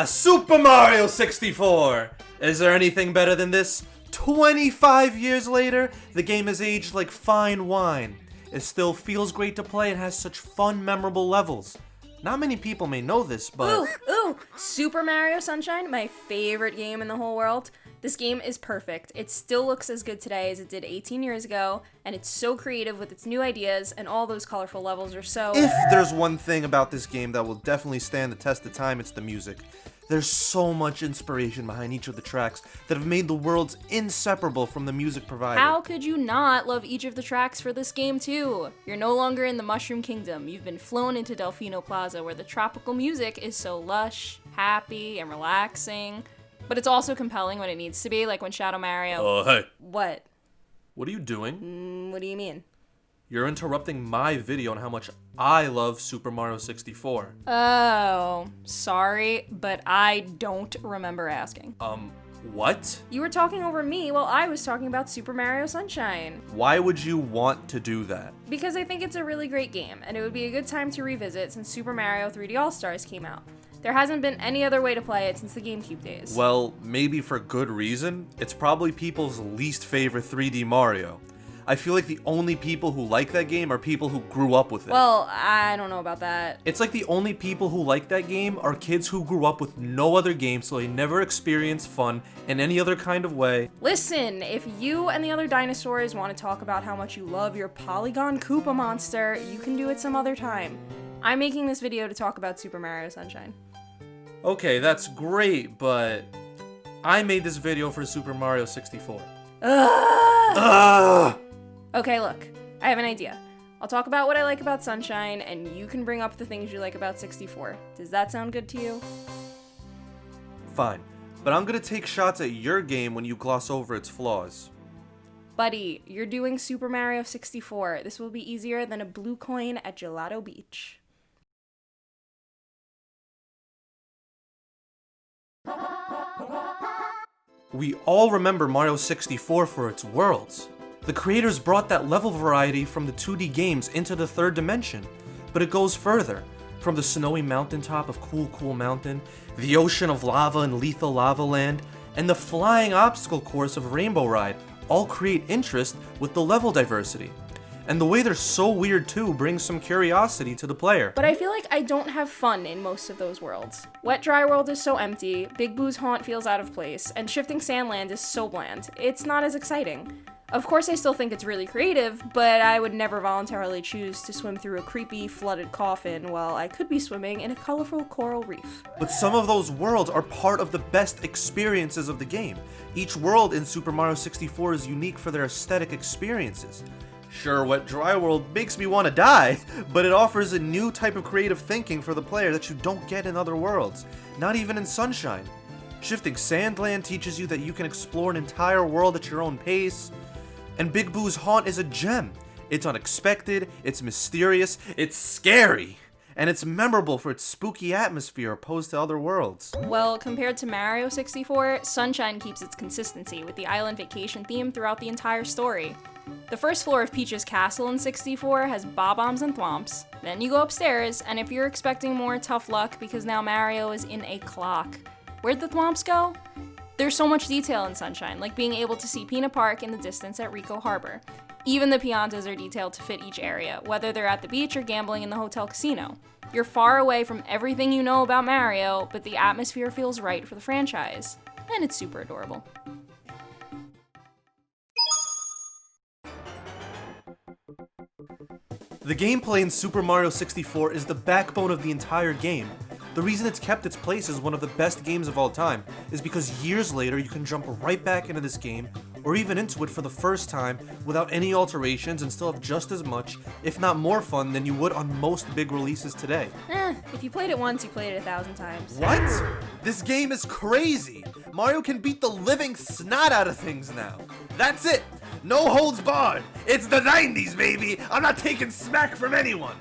Super Mario 64! Is there anything better than this? 25 years later, the game has aged like fine wine. It still feels great to play and has such fun, memorable levels. Not many people may know this, but... Ooh! Super Mario Sunshine, my favorite game in the whole world. This game is perfect. It still looks as good today as it did 18 years ago, and it's so creative with its new ideas, and all those colorful levels are so... If there's one thing about this game that will definitely stand the test of time, it's the music. There's so much inspiration behind each of the tracks that have made the worlds inseparable from the music provided. How could you not love each of the tracks for this game too? You're no longer in the Mushroom Kingdom. You've been flown into Delfino Plaza, where the tropical music is so lush, happy, and relaxing. But it's also compelling when it needs to be, like when Shadow Mario... Hey. What? What are you doing? What do you mean? You're interrupting my video on how much I love Super Mario 64. Oh, sorry, but I don't remember asking. What? You were talking over me while I was talking about Super Mario Sunshine. Why would you want to do that? Because I think it's a really great game, and it would be a good time to revisit since Super Mario 3D All-Stars came out. There hasn't been any other way to play it since the GameCube days. Well, maybe for good reason. It's probably people's least favorite 3D Mario. I feel like the only people who like that game are people who grew up with it. Well, I don't know about that. It's like the only people who like that game are kids who grew up with no other game, so they never experienced fun in any other kind of way. Listen, if you and the other dinosaurs want to talk about how much you love your Polygon Koopa monster, you can do it some other time. I'm making this video to talk about Super Mario Sunshine. Okay, that's great, but I made this video for Super Mario 64. Okay, look, I have an idea. I'll talk about what I like about Sunshine, and you can bring up the things you like about 64. Does that sound good to you? Fine, but I'm gonna take shots at your game when you gloss over its flaws. Buddy, you're doing Super Mario 64. This will be easier than a blue coin at Gelato Beach. We all remember Mario 64 for its worlds. The creators brought that level variety from the 2D games into the third dimension, but it goes further. From the snowy mountaintop of Cool Mountain, the ocean of lava in Lethal Lava Land, and the flying obstacle course of Rainbow Ride all create interest with the level diversity. And the way they're so weird too brings some curiosity to the player. But I feel like I don't have fun in most of those worlds. Wet Dry World is so empty, Big Boo's Haunt feels out of place, and Shifting Sandland is so bland. It's not as exciting. Of course I still think it's really creative, but I would never voluntarily choose to swim through a creepy, flooded coffin while I could be swimming in a colorful coral reef. But some of those worlds are part of the best experiences of the game. Each world in Super Mario 64 is unique for their aesthetic experiences. Sure, Wet Dry World makes me want to die, but it offers a new type of creative thinking for the player that you don't get in other worlds, not even in Sunshine. Shifting Sandland teaches you that you can explore an entire world at your own pace, and Big Boo's Haunt is a gem. It's unexpected, it's mysterious, it's scary, and it's memorable for its spooky atmosphere opposed to other worlds. Well, compared to Mario 64, Sunshine keeps its consistency with the island vacation theme throughout the entire story. The first floor of Peach's castle in 64 has bob-ombs and thwomps. Then you go upstairs, and if you're expecting more, tough luck because now Mario is in a clock. Where'd the thwomps go? There's so much detail in Sunshine, like being able to see Peanut Park in the distance at Rico Harbor. Even the Piantas are detailed to fit each area, whether they're at the beach or gambling in the hotel casino. You're far away from everything you know about Mario, but the atmosphere feels right for the franchise. And it's super adorable. The gameplay in Super Mario 64 is the backbone of the entire game. The reason it's kept its place as one of the best games of all time is because years later you can jump right back into this game, or even into it for the first time without any alterations and still have just as much, if not more fun than you would on most big releases today. If you played it once, you played it 1,000 times. What? This game is crazy! Mario can beat the living snot out of things now. That's it! No holds barred! It's the 90s, baby! I'm not taking smack from anyone!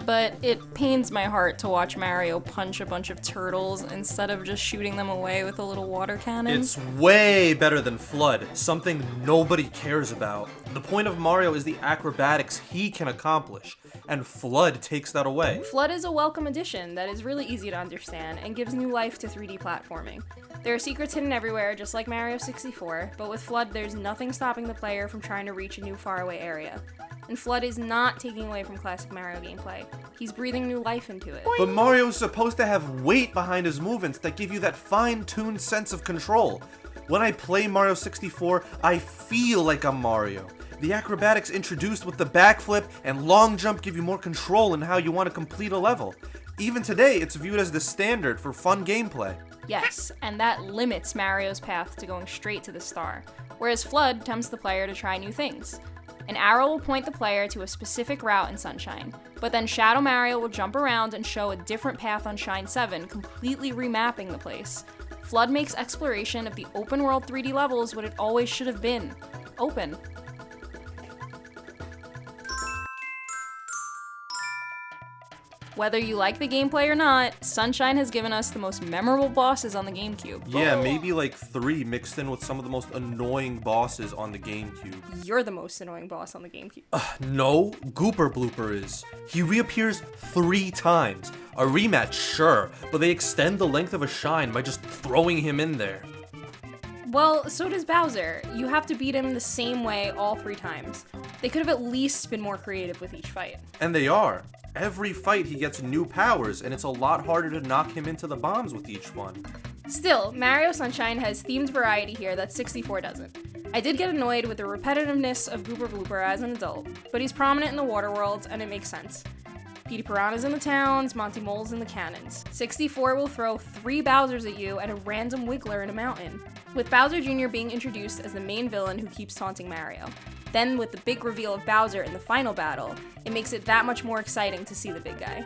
but it pains my heart to watch Mario punch a bunch of turtles instead of just shooting them away with a little water cannon. It's way better than FLUDD, something nobody cares about. The point of Mario is the acrobatics he can accomplish, and FLUDD takes that away. FLUDD is a welcome addition that is really easy to understand and gives new life to 3D platforming. There are secrets hidden everywhere, just like Mario 64, but with FLUDD there's nothing stopping the player from trying to reach a new faraway area. And FLUDD is not taking away from classic Mario gameplay. He's breathing new life into it. But Mario's supposed to have weight behind his movements that give you that fine-tuned sense of control. When I play Mario 64, I feel like I'm Mario. The acrobatics introduced with the backflip and long jump give you more control in how you want to complete a level. Even today, it's viewed as the standard for fun gameplay. Yes, and that limits Mario's path to going straight to the star, whereas FLUDD tempts the player to try new things. An arrow will point the player to a specific route in Sunshine, but then Shadow Mario will jump around and show a different path on Shine 7, completely remapping the place. FLUDD makes exploration of the open world 3D levels what it always should have been: open. Whether you like the gameplay or not, Sunshine has given us the most memorable bosses on the GameCube. Yeah, maybe like 3 mixed in with some of the most annoying bosses on the GameCube. You're the most annoying boss on the GameCube. No, Gooper Blooper is. He reappears 3 times. A rematch, sure, but they extend the length of a shine by just throwing him in there. Well, so does Bowser. You have to beat him the same way all 3 times. They could have at least been more creative with each fight. And they are. Every fight he gets new powers, and it's a lot harder to knock him into the bombs with each one. Still, Mario Sunshine has themed variety here that 64 doesn't. I did get annoyed with the repetitiveness of Gooper Blooper as an adult, but he's prominent in the water worlds and it makes sense. Petey Piranha's in the towns, Monty Mole's in the cannons. 64 will throw 3 Bowsers at you and a random Wiggler in a mountain, with Bowser Jr. being introduced as the main villain who keeps taunting Mario. Then, with the big reveal of Bowser in the final battle, it makes it that much more exciting to see the big guy.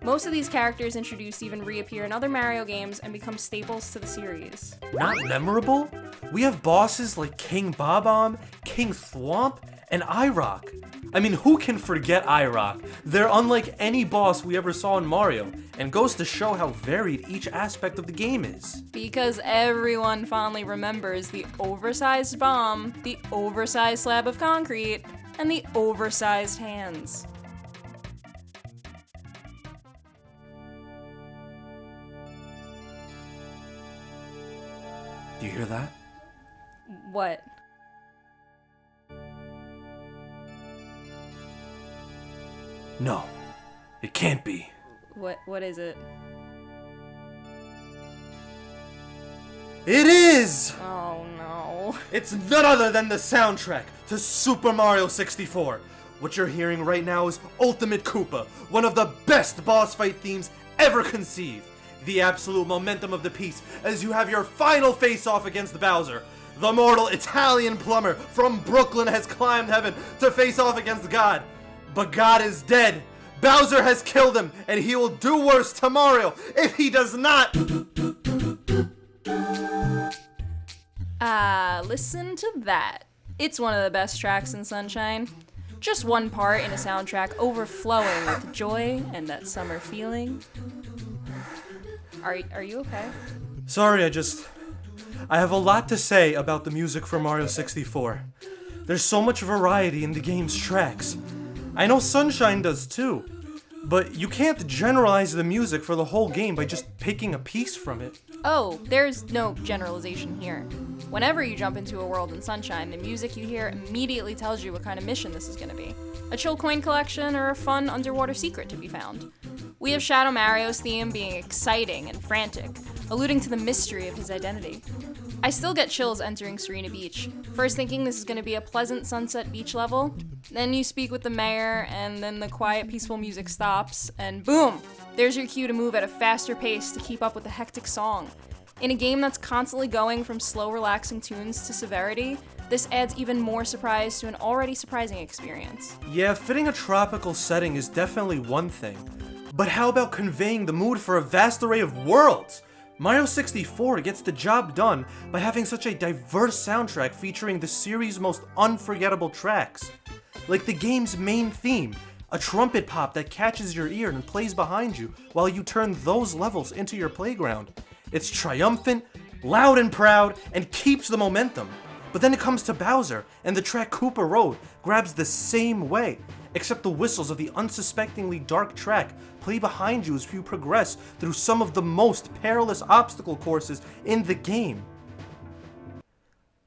Most of these characters introduced even reappear in other Mario games and become staples to the series. Not memorable? We have bosses like King Bob-omb, King Thwomp, and I-Rock. I mean, who can forget I-Rock? They're unlike any boss we ever saw in Mario, and goes to show how varied each aspect of the game is. Because everyone fondly remembers the oversized bomb, the oversized slab of concrete, and the oversized hands. Do you hear that? What? No, it can't be. What is it? It is! Oh no. It's none other than the soundtrack to Super Mario 64. What you're hearing right now is Ultimate Koopa, one of the best boss fight themes ever conceived. The absolute momentum of the piece as you have your final face-off against Bowser. The mortal Italian plumber from Brooklyn has climbed heaven to face off against God. But God is dead. Bowser has killed him, and he will do worse to Mario if he does not. Listen to that. It's one of the best tracks in Sunshine. Just one part in a soundtrack overflowing with joy and that summer feeling. Are you okay? Sorry, I have a lot to say about the music for Mario 64. There's so much variety in the game's tracks. I know Sunshine does too, but you can't generalize the music for the whole game by just picking a piece from it. Oh, there's no generalization here. Whenever you jump into a world in Sunshine, the music you hear immediately tells you what kind of mission this is going to be. A chill coin collection or a fun underwater secret to be found. We have Shadow Mario's theme being exciting and frantic, alluding to the mystery of his identity. I still get chills entering Serena Beach, first thinking this is going to be a pleasant sunset beach level, then you speak with the mayor, and then the quiet, peaceful music stops, and boom! There's your cue to move at a faster pace to keep up with the hectic song. In a game that's constantly going from slow, relaxing tunes to severity, this adds even more surprise to an already surprising experience. Yeah, fitting a tropical setting is definitely one thing, but how about conveying the mood for a vast array of worlds? Mario 64 gets the job done by having such a diverse soundtrack featuring the series' most unforgettable tracks. Like the game's main theme, a trumpet pop that catches your ear and plays behind you while you turn those levels into your playground. It's triumphant, loud and proud, and keeps the momentum. But then it comes to Bowser, and the track Koopa Road grabs the same way, except the whistles of the unsuspectingly dark track play behind you as you progress through some of the most perilous obstacle courses in the game.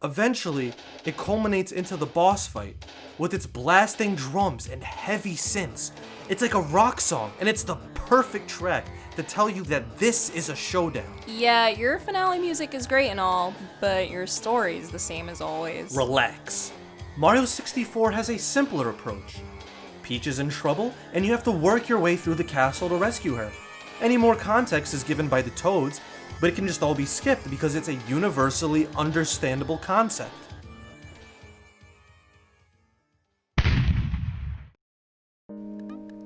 Eventually, it culminates into the boss fight, with its blasting drums and heavy synths. It's like a rock song, and it's the perfect track to tell you that this is a showdown. Yeah, your finale music is great and all, but your story's the same as always. Relax. Mario 64 has a simpler approach. Peach is in trouble, and you have to work your way through the castle to rescue her. Any more context is given by the Toads, but it can just all be skipped because it's a universally understandable concept.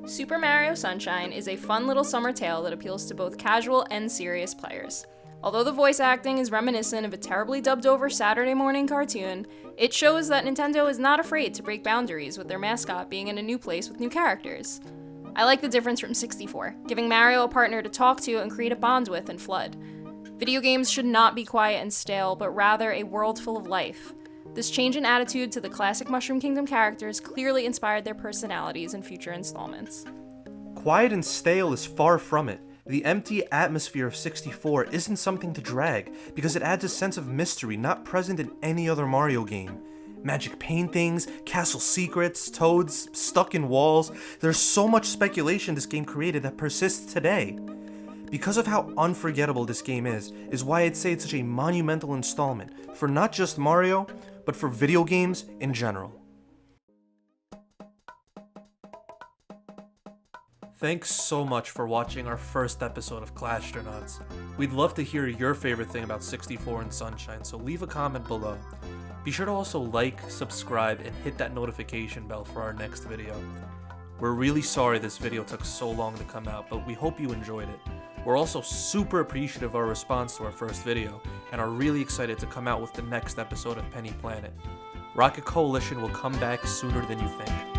Super Mario Sunshine is a fun little summer tale that appeals to both casual and serious players. Although the voice acting is reminiscent of a terribly dubbed over Saturday morning cartoon, it shows that Nintendo is not afraid to break boundaries with their mascot being in a new place with new characters. I like the difference from 64, giving Mario a partner to talk to and create a bond with in FLUDD. Video games should not be quiet and stale, but rather a world full of life. This change in attitude to the classic Mushroom Kingdom characters clearly inspired their personalities in future installments. Quiet and stale is far from it. The empty atmosphere of 64 isn't something to drag, because it adds a sense of mystery not present in any other Mario game. Magic paintings, castle secrets, toads stuck in walls. There's so much speculation this game created that persists today. Because of how unforgettable this game is why I'd say it's such a monumental installment for not just Mario, but for video games in general. Thanks so much for watching our first episode of Clashstronauts. We'd love to hear your favorite thing about 64 and Sunshine, so leave a comment below. Be sure to also like, subscribe, and hit that notification bell for our next video. We're really sorry this video took so long to come out, but we hope you enjoyed it. We're also super appreciative of our response to our first video, and are really excited to come out with the next episode of Penny Planet. Rocket Coalition will come back sooner than you think.